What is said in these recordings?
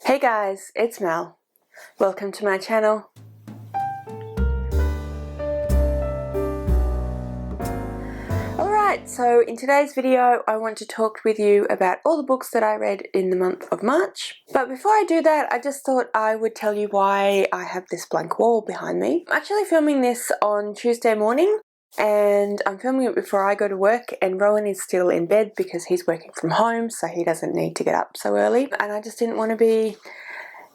Hey guys, it's Mel. Welcome to my channel. Alright, so in today's video I want to talk with you about all the books that I read in the month of March. But before I do that, I just thought I would tell you why I have this blank wall behind me. I'm actually filming this on Tuesday morning, and I'm filming it before I go to work, and Rowan is still in bed because he's working from home, so he doesn't need to get up so early. And I just didn't want to be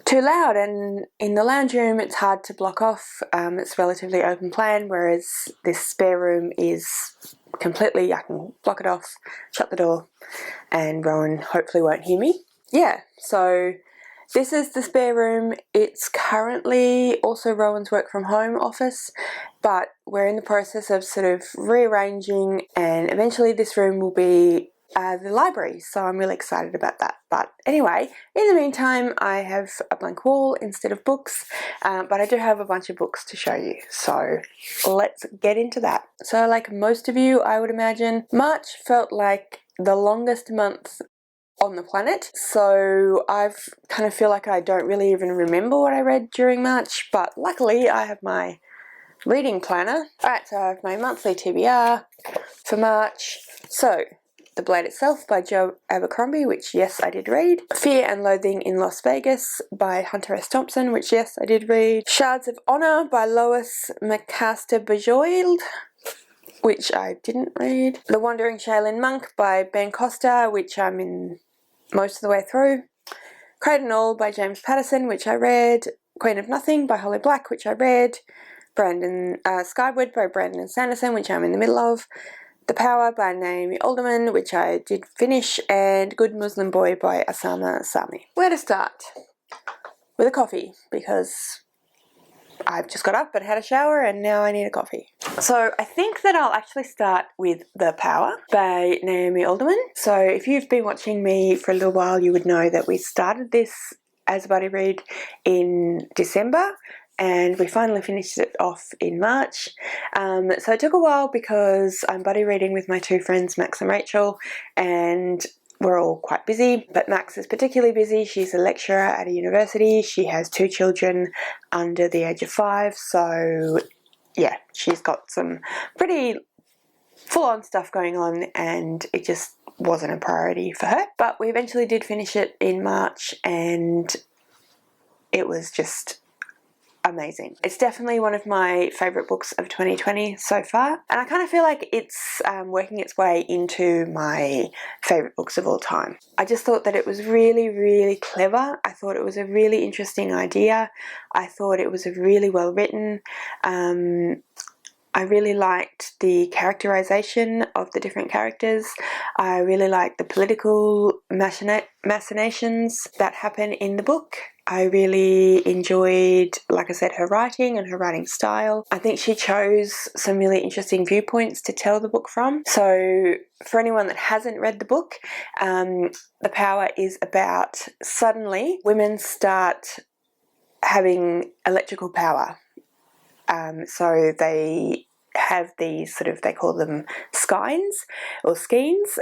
too loud, and in the lounge room it's hard to block off. It's relatively open plan, whereas this spare room is completely, I can block it off, shut the door, and Rowan hopefully won't hear me. Yeah, so this is the spare room. It's currently also Rowan's work from home office, but we're in the process of sort of rearranging, and eventually this room will be the library, so I'm really excited about that. But anyway, in the meantime I have a blank wall instead of books, but I do have a bunch of books to show you, so let's get into that. So like most of you, I would imagine, March felt like the longest month on the planet, so I've kind of feel like I don't really even remember what I read during March, but luckily I have my reading planner. Alright, so I have my monthly TBR for March. So The Blade Itself by Abercrombie, which yes, I did read. Fear and Loathing in Las Vegas by Hunter S. Thompson, which yes, I did read. Shards of Honor by Lois McCaster-Bajold, which I didn't read. The Wandering Shaolin Monk by Ben Costa, which I'm in most of the way through. Cradle by James Patterson, which I read. Queen of Nothing by Holly Black, which I read. Skyward by Brandon and Sanderson, which I'm in the middle of. The Power by Naomi, Alderman, which I did finish, and Good Muslim Boy by Ossamah, Sami. Where to start? With a coffee, because I've just got up and had a shower and now I need a coffee. So I think that I'll actually start with The Power by Naomi Alderman. So if you've been watching me for a little while, you would know that we started this as a buddy read in December, and we finally finished it off in March. So it took a while because I'm buddy reading with my two friends Max and Rachel, and we're all quite busy, but Max is particularly busy. She's a lecturer at a university. She has two children under the age of 5, so yeah, she's got some pretty full-on stuff going on, and it just wasn't a priority for her. But we eventually did finish it in March, and it was just amazing. It's definitely one of my favourite books of 2020 so far, and I kind of feel like it's working its way into my favourite books of all time. I just thought that it was really, really clever. I thought it was a really interesting idea. I thought it was really well written. I really liked the characterization of the different characters. I really liked the political machinations that happen in the book. I really enjoyed, like I said, her writing and her writing style. I think she chose some really interesting viewpoints to tell the book from. So for anyone that hasn't read the book, The Power is about suddenly women start having electrical power. So they have these sort of, they call them skeins or skeins,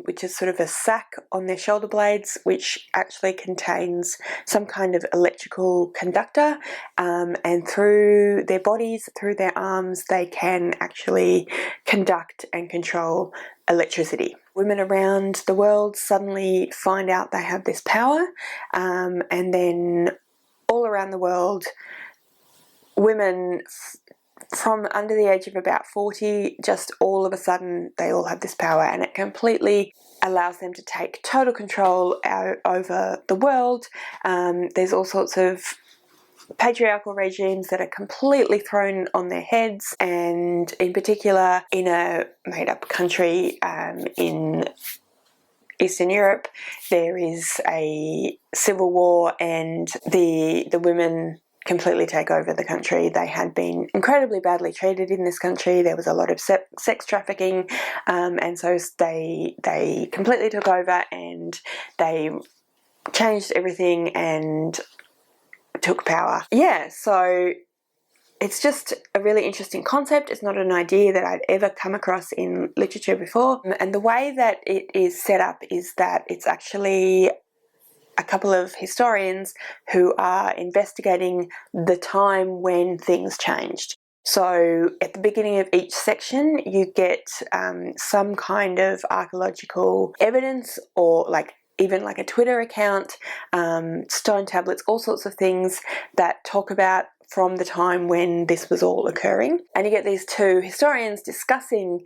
which is sort of a sack on their shoulder blades, which actually contains some kind of electrical conductor, and through their bodies, through their arms, they can actually conduct and control electricity. Women around the world suddenly find out they have this power, and then all around the world, women from under the age of about 40, just all of a sudden they all have this power, and it completely allows them to take total control over the world. There's all sorts of patriarchal regimes that are completely thrown on their heads, and in particular in a made-up country in Eastern Europe, there is a civil war, and the women completely take over the country. They had been incredibly badly treated in this country. There was a lot of sex trafficking, and so they completely took over, and they changed everything and took power. Yeah, so it's just a really interesting concept. It's not an idea that I'd ever come across in literature before, and the way that it is set up is that it's actually a couple of historians who are investigating the time when things changed. So at the beginning of each section you get some kind of archaeological evidence, or like even like a Twitter account, stone tablets, all sorts of things that talk about from the time when this was all occurring. And you get these two historians discussing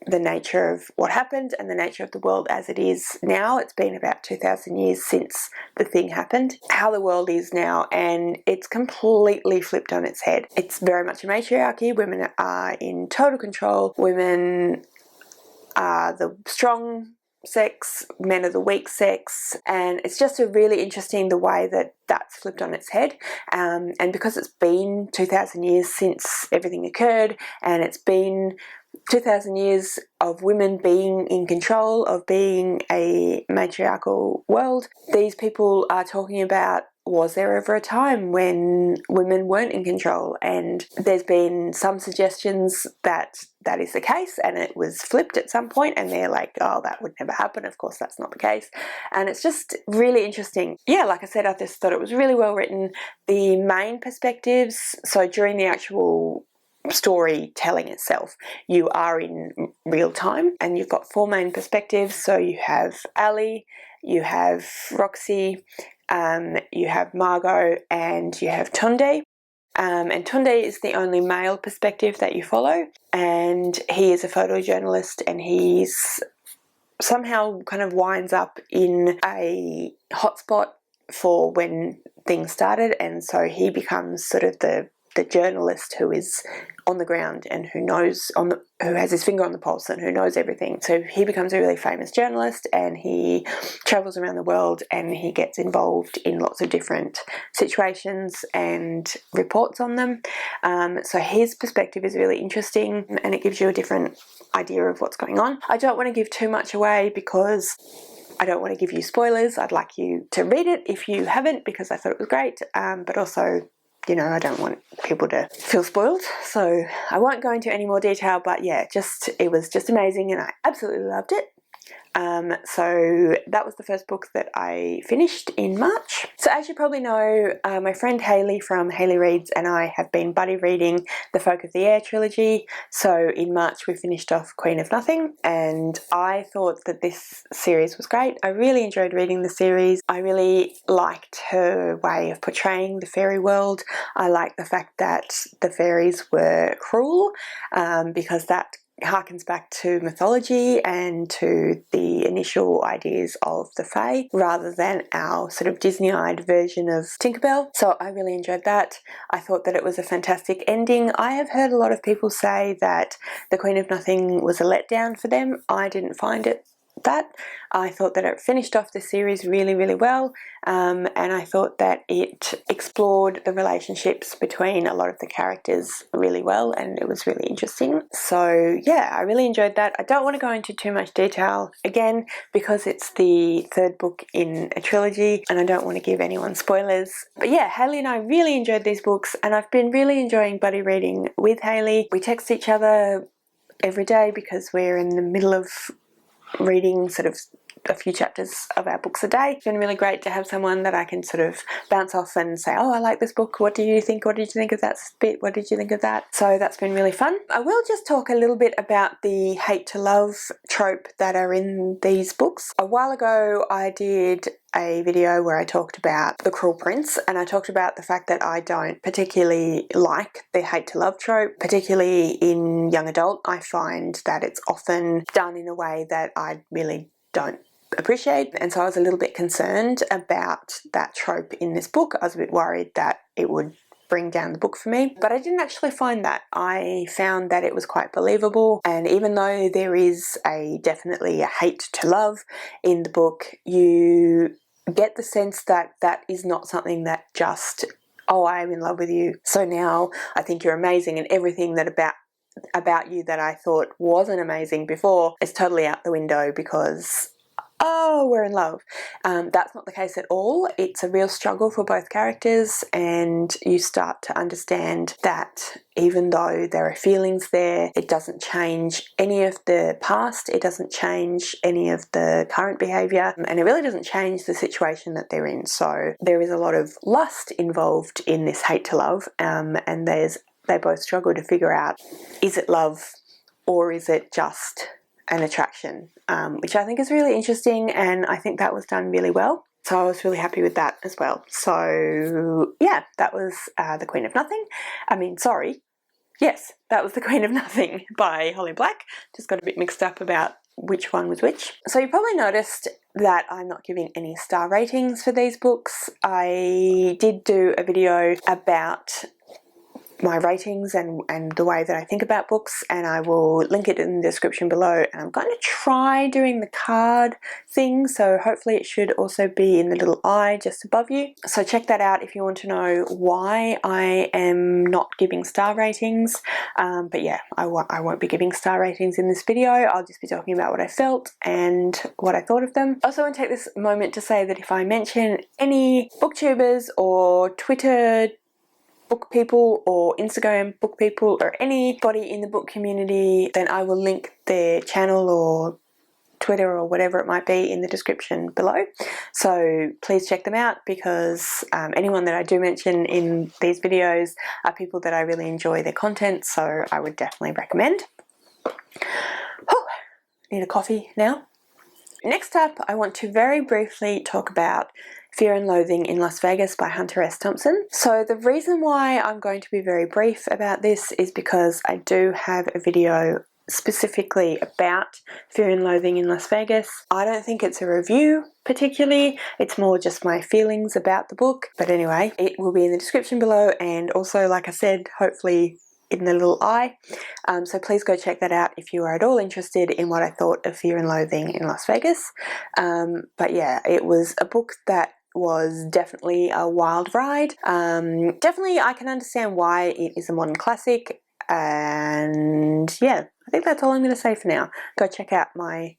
the nature of what happened and the nature of the world as it is now. It's been about 2,000 years since the thing happened, how the world is now, and it's completely flipped on its head. It's very much a matriarchy. Women are in total control. Women are the strong sex, men are the weak sex, and it's just a really interesting the way that that's flipped on its head. And because it's been 2,000 years since everything occurred, and it's been 2,000 years of women being in control, of being a matriarchal world, these people are talking about, was there ever a time when women weren't in control? And there's been some suggestions that that is the case and it was flipped at some point, and they're like, oh, that would never happen. Of course, that's not the case. And it's just really interesting. Yeah, like I said, I just thought it was really well written. The main perspectives, so during the actual storytelling itself, you are in real time, and you've got four main perspectives. So you have Ali, you have Roxy, you have Margot, and you have Tunde. And Tunde is the only male perspective that you follow, and he is a photojournalist, and he's somehow kind of winds up in a hotspot for when things started, and so he becomes sort of the journalist who is on the ground and who knows who has his finger on the pulse and who knows everything. So he becomes a really famous journalist, and he travels around the world and he gets involved in lots of different situations and reports on them. So his perspective is really interesting, and it gives you a different idea of what's going on. I don't want to give too much away because I don't want to give you spoilers. I'd like you to read it if you haven't, because I thought it was great, but also, you know, I don't want people to feel spoiled, so I won't go into any more detail. But yeah, it was just amazing, and I absolutely loved it. So that was the first book that I finished in March. So as you probably know, my friend Hayley from Hayley Reads and I have been buddy reading the Folk of the Air trilogy. So in March we finished off Queen of Nothing, and I thought that this series was great. I really enjoyed reading the series. I really liked her way of portraying the fairy world. I liked the fact that the fairies were cruel, because that harkens back to mythology and to the initial ideas of the Fae, rather than our sort of Disney-eyed version of Tinkerbell. So I really enjoyed that. I thought that it was a fantastic ending. I have heard a lot of people say that the Queen of Nothing was a letdown for them. I didn't find it that. I thought that it finished off the series really, really well, and I thought that it explored the relationships between a lot of the characters really well, and it was really interesting. So yeah, I really enjoyed that. I don't want to go into too much detail again because it's the third book in a trilogy and I don't want to give anyone spoilers. But yeah, Hayley and I really enjoyed these books, and I've been really enjoying buddy reading with Hayley. We text each other every day because we're in the middle of reading sort of a few chapters of our books a day. It's been really great to have someone that I can sort of bounce off and say, oh, I like this book, what do you think? What did you think of that bit? What did you think of that? So that's been really fun. I will just talk a little bit about the hate to love trope that are in these books. A while ago I did a video where I talked about The Cruel Prince, and I talked about the fact that I don't particularly like the hate to love trope, particularly in young adult. I find that it's often done in a way that I really don't appreciate, and so I was a little bit concerned about that trope in this book. I was a bit worried that it would bring down the book for me, but I didn't actually find that. I found that it was quite believable, and even though there is definitely a hate to love in the book, you get the sense that that is not something that just, oh, I am in love with you, so now I think you're amazing, and everything that about you that I thought wasn't amazing before is totally out the window because oh, we're in love. That's not the case at all. It's a real struggle for both characters, and you start to understand that even though there are feelings there, it doesn't change any of the past, it doesn't change any of the current behaviour, and it really doesn't change the situation that they're in. So there is a lot of lust involved in this hate to love, and they both struggle to figure out, is it love or is it just an attraction, which I think is really interesting, and I think that was done really well. So I was really happy with that as well. So yeah, that was The Queen of Nothing. Yes, that was The Queen of Nothing by Holly Black. Just got a bit mixed up about which one was which. So you probably noticed that I'm not giving any star ratings for these books. I did do a video about my ratings and the way that I think about books, and I will link it in the description below, and I'm going to try doing the card thing, so hopefully it should also be in the little eye just above you. So check that out if you want to know why I am not giving star ratings. But yeah, I won't be giving star ratings in this video. I'll just be talking about what I felt and what I thought of them. I also want to take this moment to say that if I mention any booktubers or Twitter book people or Instagram book people or anybody in the book community, then I will link their channel or Twitter or whatever it might be in the description below. So please check them out, because anyone that I do mention in these videos are people that I really enjoy their content, so I would definitely recommend. Whew, need a coffee now. Next up, I want to very briefly talk about Fear and Loathing in Las Vegas by Hunter S. Thompson. So the reason why I'm going to be very brief about this is because I do have a video specifically about Fear and Loathing in Las Vegas. I don't think it's a review particularly, it's more just my feelings about the book. But anyway, it will be in the description below, and also, like I said, hopefully in the little eye. So please go check that out if you are at all interested in what I thought of Fear and Loathing in Las Vegas. But yeah, it was a book that was definitely a wild ride. Definitely I can understand why it is a modern classic, and yeah, I think that's all I'm going to say for now. Go check out my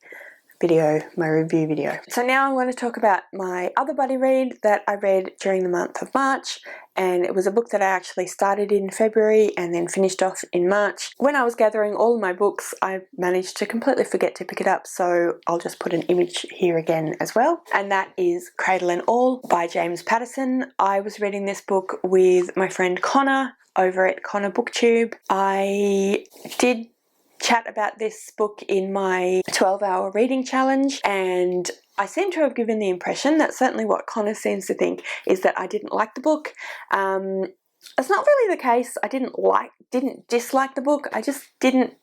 review video. So now I want to talk about my other buddy read that I read during the month of March, and it was a book that I actually started in February and then finished off in March. When I was gathering all of my books, I managed to completely forget to pick it up, so I'll just put an image here again as well, and that is Cradle and All by James Patterson. I was reading this book with my friend Connor over at Connor Booktube. I did chat about this book in my 12-hour reading challenge, and I seem to have given the impression, that's certainly what Connor seems to think, is that I didn't like the book. It's not really the case. I didn't dislike the book, I just didn't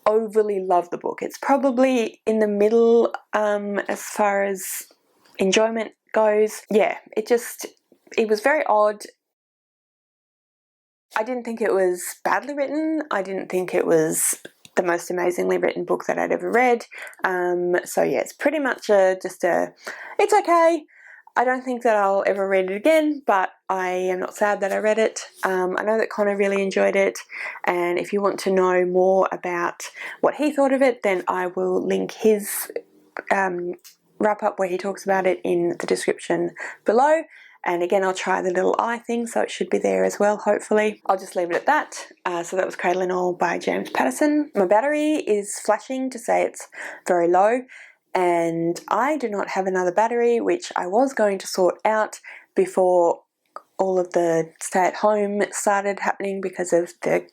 overly love the book. It's probably in the middle as far as enjoyment goes. Yeah, it was very odd. I didn't think it was badly written. I didn't think it was the most amazingly written book that I'd ever read. So yeah, it's pretty much it's okay. I don't think that I'll ever read it again, but I am not sad that I read it. I know that Connor really enjoyed it, and if you want to know more about what he thought of it, then I will link his wrap up where he talks about it in the description below. And again, I'll try the little eye thing, so it should be there as well, hopefully. I'll just leave it at that. So that was Cradle and All by James Patterson. My battery is flashing to say it's very low, and I do not have another battery, which I was going to sort out before all of the stay-at-home started happening because of the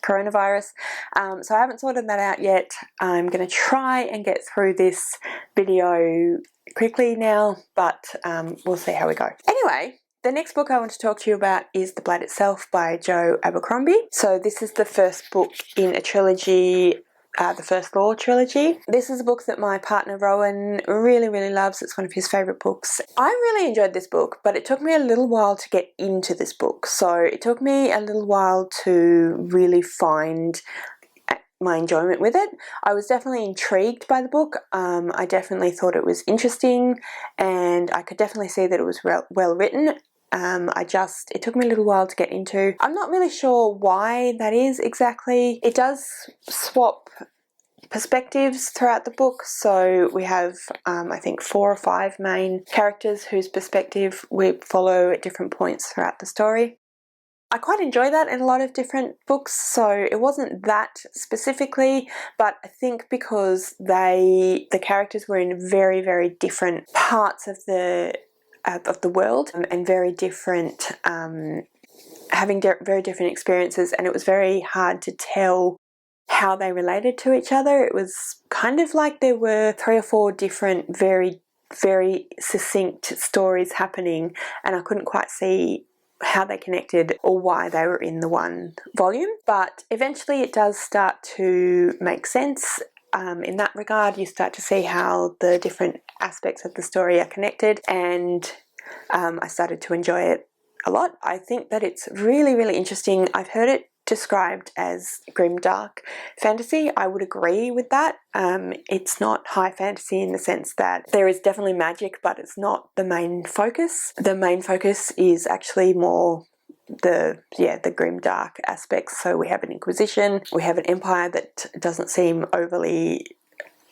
coronavirus. So I haven't sorted that out yet. I'm going to try and get through this video quickly now, but we'll see how we go. Anyway, the next book I want to talk to you about is The Blade Itself by Joe Abercrombie. So this is the first book in a trilogy, the First Law trilogy. This is a book that my partner Rowan really, really loves. It's one of his favourite books. I really enjoyed this book, but it took me a little while to get into this book. So it took me a little while to really find my enjoyment with it. I was definitely intrigued by the book. I definitely thought it was interesting, and I could definitely see that it was well written. It took me a little while to get into. I'm not really sure why that is exactly. It does swap perspectives throughout the book. So we have I think 4 or 5 main characters whose perspective we follow at different points throughout the story. I quite enjoy that in a lot of different books, so it wasn't that specifically, but I think because the characters were in very, very different parts of the world and very different, having very different experiences, and it was very hard to tell how they related to each other. It was kind of like there were 3 or 4 different very, very succinct stories happening, and I couldn't quite see how they connected or why they were in the one volume. But eventually it does start to make sense. In that regard, you start to see how the different aspects of the story are connected, and I started to enjoy it a lot. I think that it's really, really interesting. I've heard it described as grim dark fantasy. I would agree with that. It's not high fantasy in the sense that there is definitely magic, but it's not the main focus. The main focus is actually more the grim dark aspects. So we have an inquisition, we have an empire that doesn't seem overly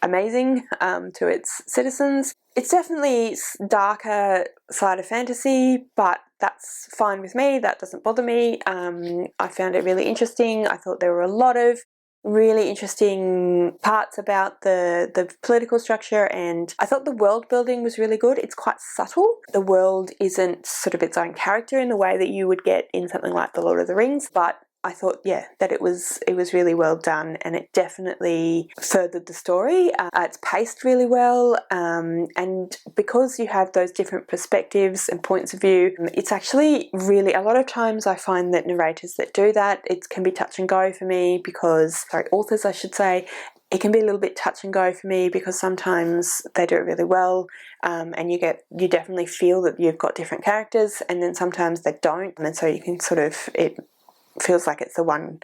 amazing to its citizens. It's definitely darker side of fantasy, but that's fine with me. That doesn't bother me. I found it really interesting. I thought there were a lot of really interesting parts about the political structure, and I thought the world building was really good. It's quite subtle. The world isn't sort of its own character in the way that you would get in something like The Lord of the Rings, but I thought, that it was really well done, and it definitely furthered the story. It's paced really well, and because you have those different perspectives and points of view, it's actually really, a lot of times I find that narrators that do that, it can be touch and go for me because, authors I should say, it can be a little bit touch and go for me because sometimes they do it really well, and you definitely feel that you've got different characters, and then sometimes they don't, and so you can sort of, it feels like it's the one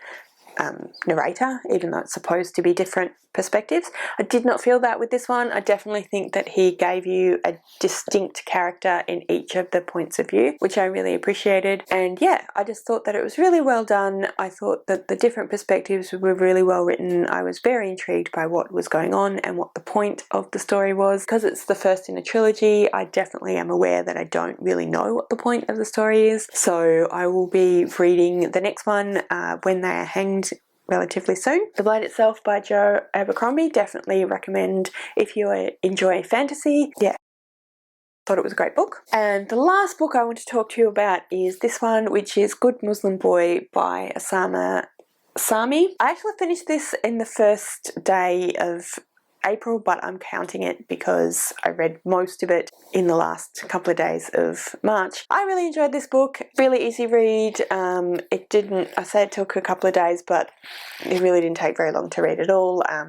narrator, even though it's supposed to be different perspectives. I did not feel that with this one. I definitely think that he gave you a distinct character in each of the points of view, which I really appreciated. And I just thought that it was really well done. I thought that the different perspectives were really well written. I was very intrigued by what was going on and what the point of the story was. Because it's the first in a trilogy, I definitely am aware that I don't really know what the point of the story is. So I will be reading the next one, When They Are Hanged, relatively soon. The Blade Itself by Joe Abercrombie, definitely recommend if you enjoy fantasy. Thought it was a great book. And the last book I want to talk to you about is this one, which is Good Muslim Boy by Ossamah Sami. I actually finished this in the first day of April, but I'm counting it because I read most of it in the last couple of days of March. I really enjoyed this book. Really easy read. I say it took a couple of days, but it really didn't take very long to read at all. A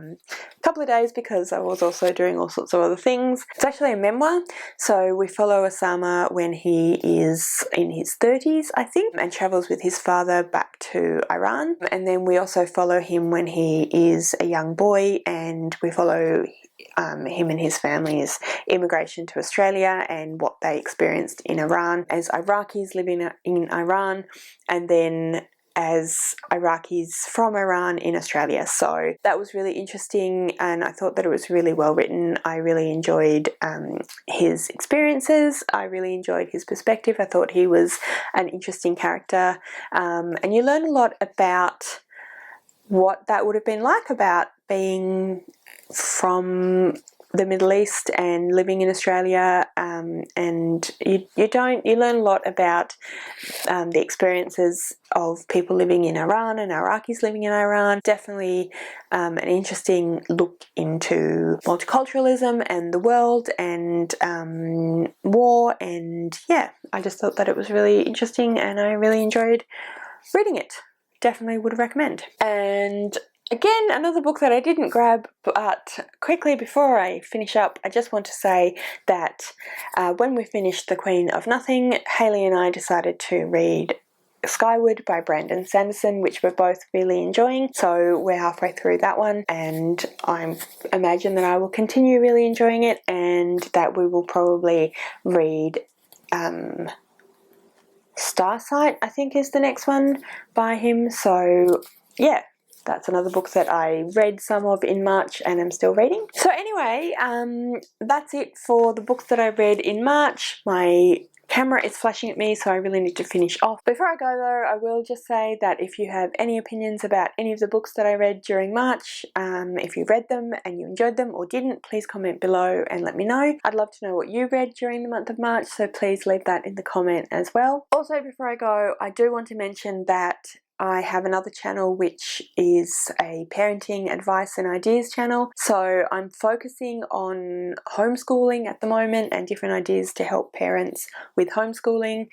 couple of days because I was also doing all sorts of other things. It's actually a memoir, so we follow Ossamah when he is in his 30s, I think, and travels with his father back to Iran. And then we also follow him when he is a young boy, and we follow him and his family's immigration to Australia and what they experienced in Iran as Iraqis living in Iran, and then as Iraqis from Iran in Australia. So that was really interesting, and I thought that it was really well written. I really enjoyed his experiences. I really enjoyed his perspective. I thought he was an interesting character, and you learn a lot about what that would have been like about being from the Middle East and living in Australia, and you learn a lot about the experiences of people living in Iran and Iraqis living in Iran. Definitely an interesting look into multiculturalism and the world and war, and I just thought that it was really interesting and I really enjoyed reading it. Definitely would recommend. And again, another book that I didn't grab, but quickly before I finish up, I just want to say that when we finished The Queen of Nothing, Hayley and I decided to read Skyward by Brandon Sanderson, which we're both really enjoying. So we're halfway through that one, and I imagine that I will continue really enjoying it, and that we will probably read Starsight, I think, is the next one by him. So That's another book that I read some of in March and I'm still reading. So anyway, that's it for the books that I read in March. My camera is flashing at me, so I really need to finish off. Before I go though, I will just say that if you have any opinions about any of the books that I read during March, if you read them and you enjoyed them or didn't, please comment below and let me know. I'd love to know what you read during the month of March, so please leave that in the comment as well. Also, before I go, I do want to mention that I have another channel which is a parenting advice and ideas channel. So I'm focusing on homeschooling at the moment and different ideas to help parents with homeschooling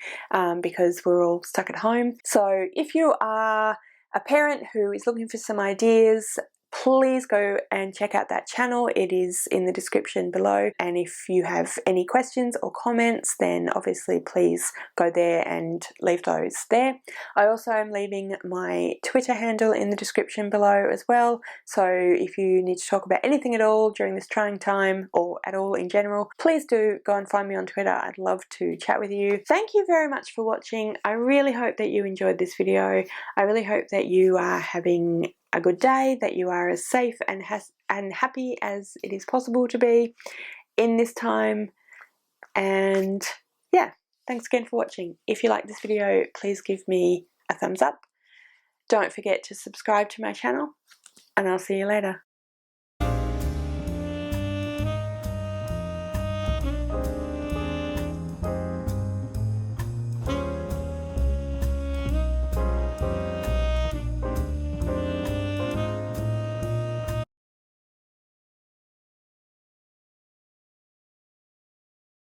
because we're all stuck at home. So if you are a parent who is looking for some ideas, please go and check out that channel. It is in the description below, and if you have any questions or comments, then obviously please go there and leave those there. I also am leaving my Twitter handle in the description below as well, so if you need to talk about anything at all during this trying time or at all in general, please do go and find me on Twitter. I'd love to chat with you. Thank you very much for watching. I really hope that you enjoyed this video. I really hope that you are having a good day, that you are as safe and happy as it is possible to be in this time. And yeah, thanks again for watching. If you like this video, please give me a thumbs up. Don't forget to subscribe to my channel, and I'll see you later.